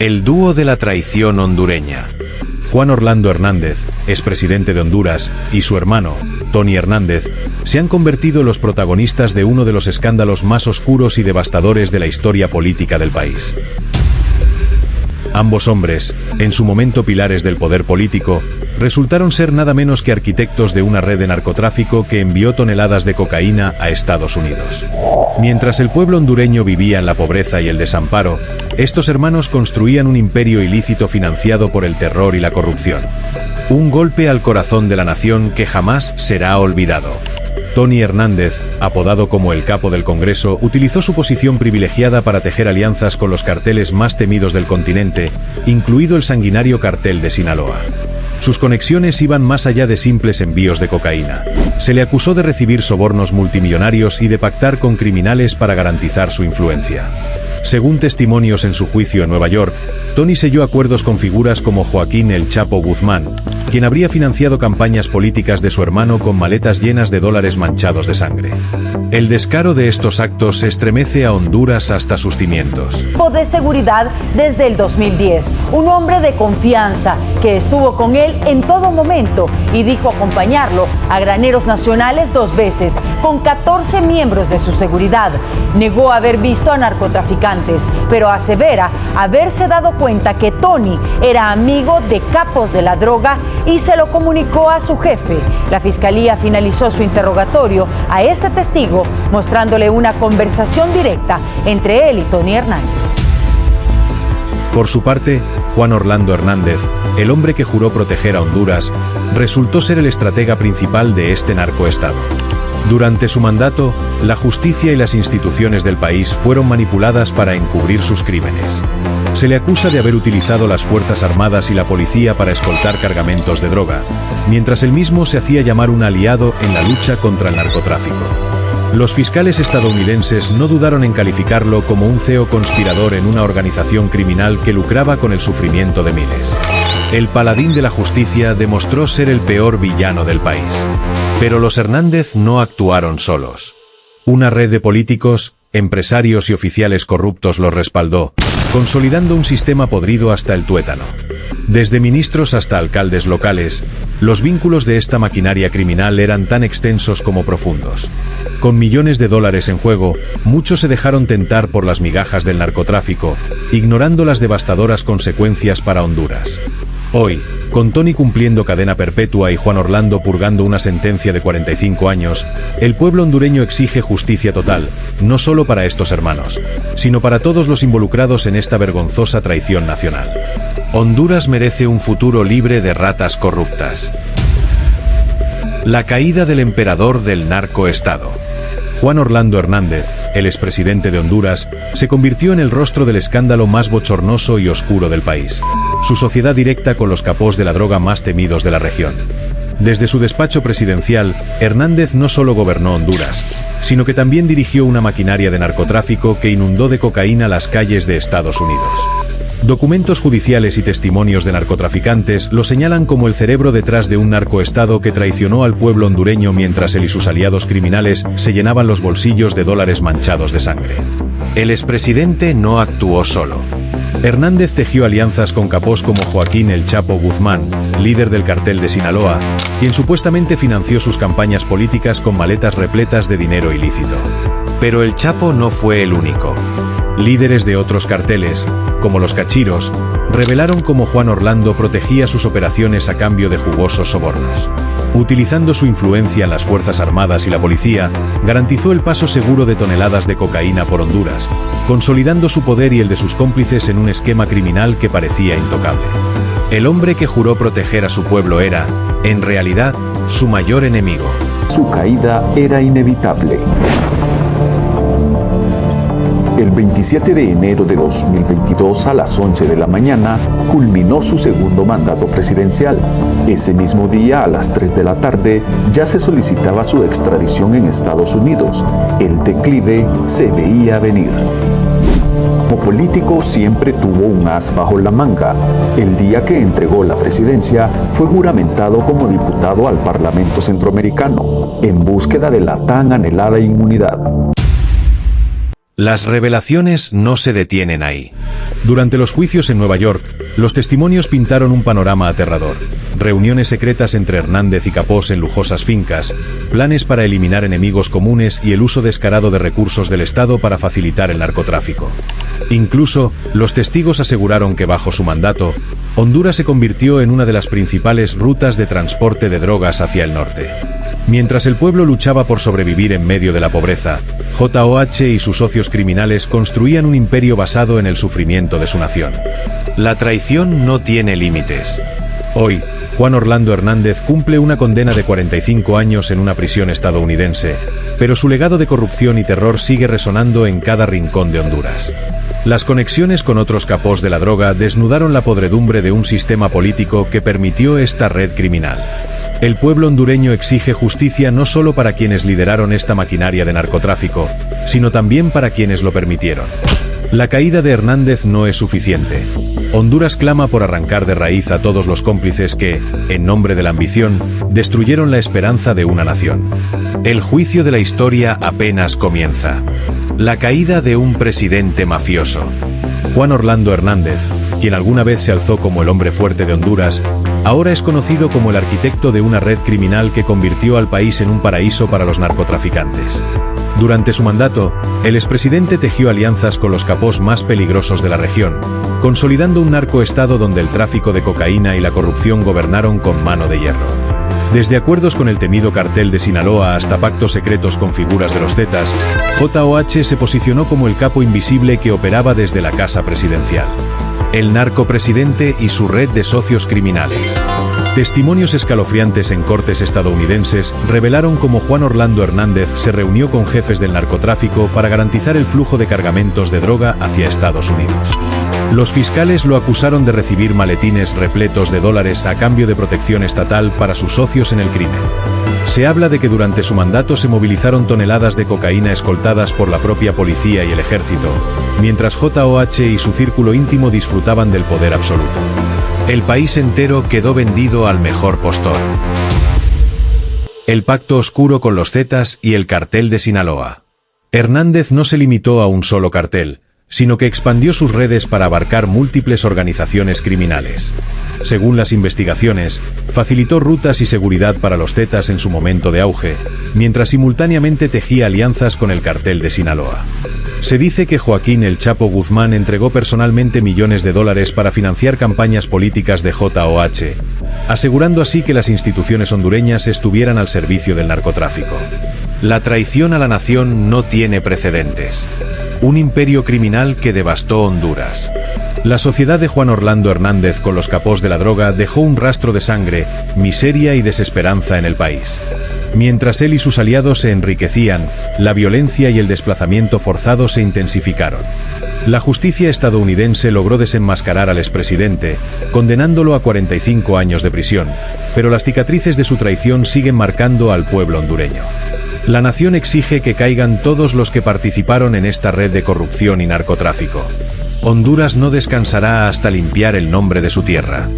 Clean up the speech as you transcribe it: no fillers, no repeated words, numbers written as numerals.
El dúo de la traición hondureña. Juan Orlando Hernández, expresidente de Honduras, y su hermano, Tony Hernández, se han convertido en los protagonistas de uno de los escándalos más oscuros y devastadores de la historia política del país. Ambos hombres, en su momento pilares del poder político, resultaron ser nada menos que arquitectos de una red de narcotráfico que envió toneladas de cocaína a Estados Unidos. Mientras el pueblo hondureño vivía en la pobreza y el desamparo, estos hermanos construían un imperio ilícito financiado por el terror y la corrupción. Un golpe al corazón de la nación que jamás será olvidado. Tony Hernández, apodado como el Capo del Congreso, utilizó su posición privilegiada para tejer alianzas con los carteles más temidos del continente, incluido el sanguinario cartel de Sinaloa. Sus conexiones iban más allá de simples envíos de cocaína. Se le acusó de recibir sobornos multimillonarios y de pactar con criminales para garantizar su influencia. Según testimonios en su juicio en Nueva York, Tony selló acuerdos con figuras como Joaquín El Chapo Guzmán, quien habría financiado campañas políticas de su hermano con maletas llenas de dólares manchados de sangre. El descaro de estos actos estremece a Honduras hasta sus cimientos. De seguridad desde el 2010, un hombre de confianza que estuvo con él en todo momento y dijo acompañarlo a Graneros Nacionales 2 veces, con 14 miembros de su seguridad. Negó haber visto a narcotraficantes, pero asevera haberse dado cuenta que Tony era amigo de capos de la droga y se lo comunicó a su jefe. La fiscalía finalizó su interrogatorio a este testigo, mostrándole una conversación directa entre él y Tony Hernández. Por su parte, Juan Orlando Hernández, el hombre que juró proteger a Honduras, resultó ser el estratega principal de este narcoestado. Durante su mandato, la justicia y las instituciones del país fueron manipuladas para encubrir sus crímenes. Se le acusa de haber utilizado las Fuerzas Armadas y la policía para escoltar cargamentos de droga, mientras él mismo se hacía llamar un aliado en la lucha contra el narcotráfico. Los fiscales estadounidenses no dudaron en calificarlo como un CEO conspirador en una organización criminal que lucraba con el sufrimiento de miles. El paladín de la justicia demostró ser el peor villano del país. Pero los Hernández no actuaron solos. Una red de políticos, empresarios y oficiales corruptos los respaldó, consolidando un sistema podrido hasta el tuétano. Desde ministros hasta alcaldes locales, los vínculos de esta maquinaria criminal eran tan extensos como profundos. Con millones de dólares en juego, muchos se dejaron tentar por las migajas del narcotráfico, ignorando las devastadoras consecuencias para Honduras. Hoy, con Tony cumpliendo cadena perpetua y Juan Orlando purgando una sentencia de 45 años, el pueblo hondureño exige justicia total, no solo para estos hermanos, sino para todos los involucrados en esta vergonzosa traición nacional. Honduras merece un futuro libre de ratas corruptas. La caída del emperador del narcoestado. Juan Orlando Hernández, el expresidente de Honduras, se convirtió en el rostro del escándalo más bochornoso y oscuro del país. Su sociedad directa con los capós de la droga más temidos de la región. Desde su despacho presidencial, Hernández no solo gobernó Honduras, sino que también dirigió una maquinaria de narcotráfico que inundó de cocaína las calles de Estados Unidos. Documentos judiciales y testimonios de narcotraficantes lo señalan como el cerebro detrás de un narcoestado que traicionó al pueblo hondureño mientras él y sus aliados criminales se llenaban los bolsillos de dólares manchados de sangre. El expresidente no actuó solo. Hernández tejió alianzas con capós como Joaquín El Chapo Guzmán, líder del cartel de Sinaloa, quien supuestamente financió sus campañas políticas con maletas repletas de dinero ilícito. Pero El Chapo no fue el único. Líderes de otros carteles, como los Cachiros, revelaron cómo Juan Orlando protegía sus operaciones a cambio de jugosos sobornos. Utilizando su influencia en las Fuerzas Armadas y la policía, garantizó el paso seguro de toneladas de cocaína por Honduras, consolidando su poder y el de sus cómplices en un esquema criminal que parecía intocable. El hombre que juró proteger a su pueblo era, en realidad, su mayor enemigo. Su caída era inevitable. El 27 de enero de 2022 a las 11 de la mañana culminó su segundo mandato presidencial. Ese mismo día a las 3 de la tarde ya se solicitaba su extradición en Estados Unidos. El declive se veía venir. Como político siempre tuvo un as bajo la manga. El día que entregó la presidencia fue juramentado como diputado al Parlamento Centroamericano, en búsqueda de la tan anhelada inmunidad. Las revelaciones no se detienen ahí. Durante los juicios en Nueva York, los testimonios pintaron un panorama aterrador. Reuniones secretas entre Hernández y Capós en lujosas fincas, planes para eliminar enemigos comunes y el uso descarado de recursos del Estado para facilitar el narcotráfico. Incluso, los testigos aseguraron que bajo su mandato, Honduras se convirtió en una de las principales rutas de transporte de drogas hacia el norte. Mientras el pueblo luchaba por sobrevivir en medio de la pobreza, JOH y sus socios criminales construían un imperio basado en el sufrimiento de su nación. La traición no tiene límites. Hoy, Juan Orlando Hernández cumple una condena de 45 años en una prisión estadounidense, pero su legado de corrupción y terror sigue resonando en cada rincón de Honduras. Las conexiones con otros capós de la droga desnudaron la podredumbre de un sistema político que permitió esta red criminal. El pueblo hondureño exige justicia no solo para quienes lideraron esta maquinaria de narcotráfico, sino también para quienes lo permitieron. La caída de Hernández no es suficiente. Honduras clama por arrancar de raíz a todos los cómplices que, en nombre de la ambición, destruyeron la esperanza de una nación. El juicio de la historia apenas comienza. La caída de un presidente mafioso. Juan Orlando Hernández, quien alguna vez se alzó como el hombre fuerte de Honduras, ahora es conocido como el arquitecto de una red criminal que convirtió al país en un paraíso para los narcotraficantes. Durante su mandato, el expresidente tejió alianzas con los capós más peligrosos de la región, consolidando un narcoestado donde el tráfico de cocaína y la corrupción gobernaron con mano de hierro. Desde acuerdos con el temido cartel de Sinaloa hasta pactos secretos con figuras de los Zetas, JOH se posicionó como el capo invisible que operaba desde la casa presidencial. El narcopresidente y su red de socios criminales. Testimonios escalofriantes en cortes estadounidenses revelaron cómo Juan Orlando Hernández se reunió con jefes del narcotráfico para garantizar el flujo de cargamentos de droga hacia Estados Unidos. Los fiscales lo acusaron de recibir maletines repletos de dólares a cambio de protección estatal para sus socios en el crimen. Se habla de que durante su mandato se movilizaron toneladas de cocaína escoltadas por la propia policía y el ejército, mientras JOH y su círculo íntimo disfrutaban del poder absoluto. El país entero quedó vendido al mejor postor. El pacto oscuro con los Zetas y el cartel de Sinaloa. Hernández no se limitó a un solo cartel, sino que expandió sus redes para abarcar múltiples organizaciones criminales. Según las investigaciones, facilitó rutas y seguridad para los Zetas en su momento de auge, mientras simultáneamente tejía alianzas con el cartel de Sinaloa. Se dice que Joaquín El Chapo Guzmán entregó personalmente millones de dólares para financiar campañas políticas de JOH, asegurando así que las instituciones hondureñas estuvieran al servicio del narcotráfico. La traición a la nación no tiene precedentes. Un imperio criminal que devastó Honduras. La sociedad de Juan Orlando Hernández con los capós de la droga dejó un rastro de sangre, miseria y desesperanza en el país. Mientras él y sus aliados se enriquecían, la violencia y el desplazamiento forzado se intensificaron. La justicia estadounidense logró desenmascarar al expresidente, condenándolo a 45 años de prisión, pero las cicatrices de su traición siguen marcando al pueblo hondureño. La nación exige que caigan todos los que participaron en esta red de corrupción y narcotráfico. Honduras no descansará hasta limpiar el nombre de su tierra.